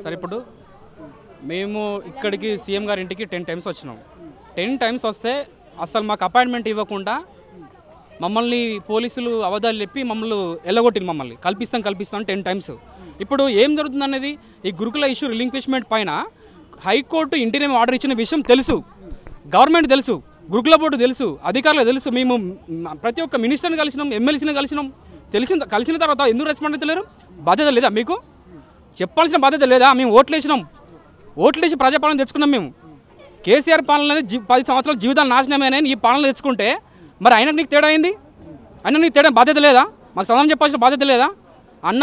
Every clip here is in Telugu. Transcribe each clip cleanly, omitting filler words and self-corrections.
సరే ఇప్పుడు మేము ఇక్కడికి సీఎం గారి ఇంటికి 10 టైమ్స్ వచ్చినాం. 10 టైమ్స్ వస్తే అసలు మాకు అపాయింట్మెంట్ ఇవ్వకుండా మమ్మల్ని పోలీసులు అవధాలు చెప్పి మమ్మల్ని ఎల్లగొట్టింది. మమ్మల్ని కల్పిస్తాం 10 టైమ్స్. ఇప్పుడు ఏం జరుగుతుంది అనేది ఈ గురుకుల ఇష్యూ రిలింక్విష్మెంట్ పైన హైకోర్టు ఇంటీరియం ఆర్డర్ ఇచ్చిన విషయం తెలుసు, గవర్నమెంట్ తెలుసు, గురుకుల బోర్డు తెలుసు, అధికారులు తెలుసు. మేము ప్రతి ఒక్క మినిస్టర్ని కలిసినాం, ఎమ్మెల్సీని కలిసినాం. కలిసిన తర్వాత ఎందుకు రెస్పాండ్ అవుతలేరు? బాధ్యత లేదా మీకు? చెప్పాల్సిన బాధ్యత లేదా? మేము ఓట్లేసి ప్రజాపాలన తెచ్చుకున్నాం. మేము కేసీఆర్ పాలనని 10 సంవత్సరాల జీవితాలు నాశనమైన ఈ పాలన తెచ్చుకుంటే మరి ఆయనకు నీకు తేడా అయింది? నీకు తేడా బాధ్యత లేదా? మాకు సమాధానం చెప్పాల్సిన బాధ్యత లేదా?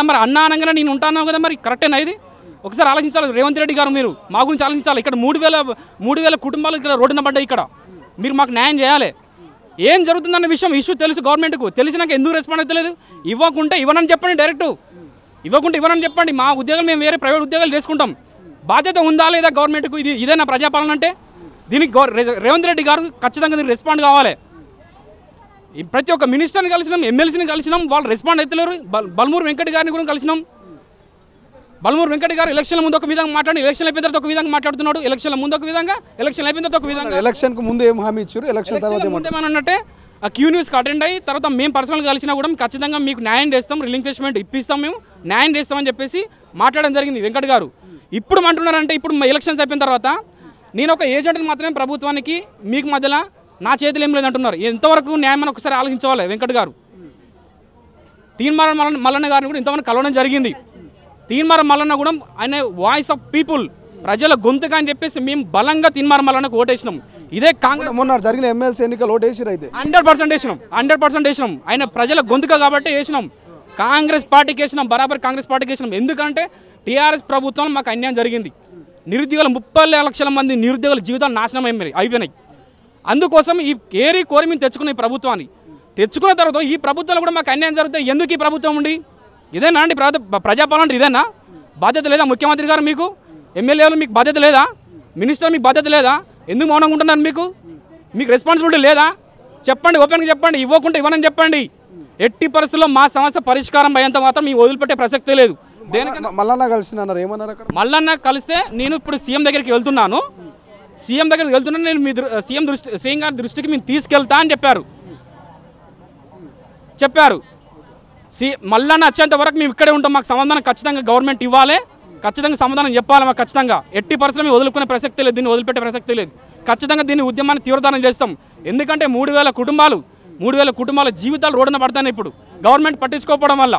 మరి అన్న అనగానే నేను ఉంటాను కదా, మరి కరెక్టేనా ఇది? ఒకసారి ఆలోచించాలి రేవంత్ రెడ్డి గారు, మీరు మా గురించి ఆలోచించాలి. ఇక్కడ 3,000 కుటుంబాలు ఇక్కడ రోడ్డున పడ్డాయి. ఇక్కడ మీరు మాకు న్యాయం చేయాలి. ఏం జరుగుతుందన్న విషయం ఇష్యూ తెలుసు గవర్నమెంట్కు, తెలిసినాక ఎందుకు రెస్పాండ్ అవుతలేదు? ఇవ్వనని చెప్పండి, డైరెక్ట్ ఇవ్వనని చెప్పండి. మా ఉద్యోగాలు మేము వేరే ప్రైవేట్ ఉద్యోగాలు చేసుకుంటాం. బాధ్యత ఉందా లేదా గవర్నమెంట్కు? ఇదేనా ప్రజాపాలన అంటే? దీనికి రేవంత్ రెడ్డి గారు ఖచ్చితంగా దీనికి రెస్పాండ్ కావాలి. ప్రతి ఒక్క మినిస్టర్ని కలిసినాం, ఎమ్మెల్సీని కలిసినాం, వాళ్ళు రెస్పాండ్ అవుతలేరు. బల్మూరు వెంకట్ గారిని కూడా కలిసినాం. బల్మూరు వెంకట్ గారు ఎలక్షన్ల ముందు ఒక విధంగా మాట్లాడి, ఎలక్షన్ అయిపోయిన తర్వాత ఒక విధంగా మాట్లాడుతున్నాడు. ఎలక్షన్ల ముందు ఒక విధంగా, ఎలక్షన్ అయిపోయిన తర్వాత ఒక విధంగా. ఎలక్షన్కు ముందు ఏం హామీ ఇచ్చారు, ఎలక్షన్ తర్వాత ఏమన్నట్టే ఆ క్యూ న్యూస్కి అటెండ్ అయ్యి తర్వాత మేము పర్సనల్గా కలిసినా కూడా ఖచ్చితంగా మీకు న్యాయం చేస్తాం, రిలింక్విష్మెంట్ ఇప్పిస్తాం, మేము న్యాయం చేస్తామని చెప్పేసి మాట్లాడడం జరిగింది వెంకట్ గారు. ఇప్పుడు అంటున్నారంటే ఇప్పుడు ఎలక్షన్స్ అయిపోయిన తర్వాత నేను ఒక ఏజెంట్ని మాత్రమే ప్రభుత్వానికి, మీకు మధ్యలో నా చేతులు ఏం లేదంటున్నారు. ఎంతవరకు న్యాయం అని ఒకసారి ఆలోచించవాలి వెంకట్ గారు. తీన్మార్ మల్లన్న గారిని కూడా ఇంతవరకు కలవడం జరిగింది. తీన్మార్ మల్లన్న కూడా ఆయన వాయిస్ ఆఫ్ పీపుల్, ప్రజల గొంతుగా అని చెప్పేసి మేము బలంగా తీన్మార్ మల్లన్నకు ఓటేసినాం. ఇదే కాంగ్రెస్ మొన్న జరిగిన ఎమ్మెల్సీ ఎన్నికలు ఓటేసిరు. అయితే 100% వేసినాం. ఆయన ప్రజల గొంతుగా కాబట్టి వేసినాం. కాంగ్రెస్ పార్టీకి వేసినాం, బరాబర్ కాంగ్రెస్ పార్టీకి వేసినాం. ఎందుకంటే టీఆర్ఎస్ ప్రభుత్వం మాకు అన్యాయం జరిగింది. నిరుద్యోగులు 30 లక్షల మంది నిరుద్యోగుల జీవితాలు నాశనం అయిపోయినాయి. అందుకోసం ఈ కోరి మేము తెచ్చుకున్న ఈ ప్రభుత్వాన్ని తెచ్చుకున్న తర్వాత ఈ ప్రభుత్వంలో కూడా మాకు అన్యాయం జరుగుతాయి. ఎందుకు ఈ ప్రభుత్వం ఉండి? ఇదేనా అండి ప్రజాపాలన? ఇదేనా? బాధ్యత లేదా ముఖ్యమంత్రి గారు? మీకు ఎమ్మెల్యేలు మీకు బాధ్యత లేదా? మినిస్టర్ మీకు బాధ్యత లేదా? ఎందుకు మౌనంగా ఉంటున్నారు? మీకు రెస్పాన్సిబిలిటీ లేదా? చెప్పండి, ఓపెన్గా చెప్పండి. ఇవ్వనని చెప్పండి. ఎట్టి పరిస్థితుల్లో మా సమస్య పరిష్కారం అయ్యేంత మాత్రం మేము వదిలిపెట్టే ప్రసక్తే లేదు. మల్లన్న కలిసినారు, ఏమన్నారు అక్కడ? మల్లన్న కలిస్తే నేను ఇప్పుడు సీఎం దగ్గరికి వెళ్తున్నాను. నేను మీ సీఎం గారి దృష్టికి మేము తీసుకెళ్తా అని చెప్పారు. మల్లన్న వచ్చేంత వరకు మేము ఇక్కడే ఉంటాం. మాకు సమాధానం ఖచ్చితంగా గవర్నమెంట్ ఇవ్వాలి, ఖచ్చితంగా సమాధానం చెప్పాలి. మాకు ఖచ్చితంగా ఎట్టి పరిస్థితుల్లో మేము వదులుకునే ప్రసక్తి లేదు, దీన్ని వదిలిపెట్టే ప్రసక్తి లేదు. ఖచ్చితంగా దీన్ని ఉద్యమాన్ని తీవ్రతరం చేస్తాం. ఎందుకంటే 3,000 కుటుంబాల జీవితాలు రోడ్డున పడతాయి. ఇప్పుడు గవర్నమెంట్ పట్టించుకోకపోవడం వల్ల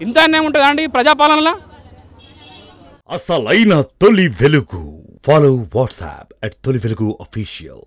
ఇంత అన్యాయం ఉంటుందండి ప్రజాపాలనలో. అసలైన తొలి వెలుగు. ఫాలో వాట్సాప్ @తొలి వెలుగు official.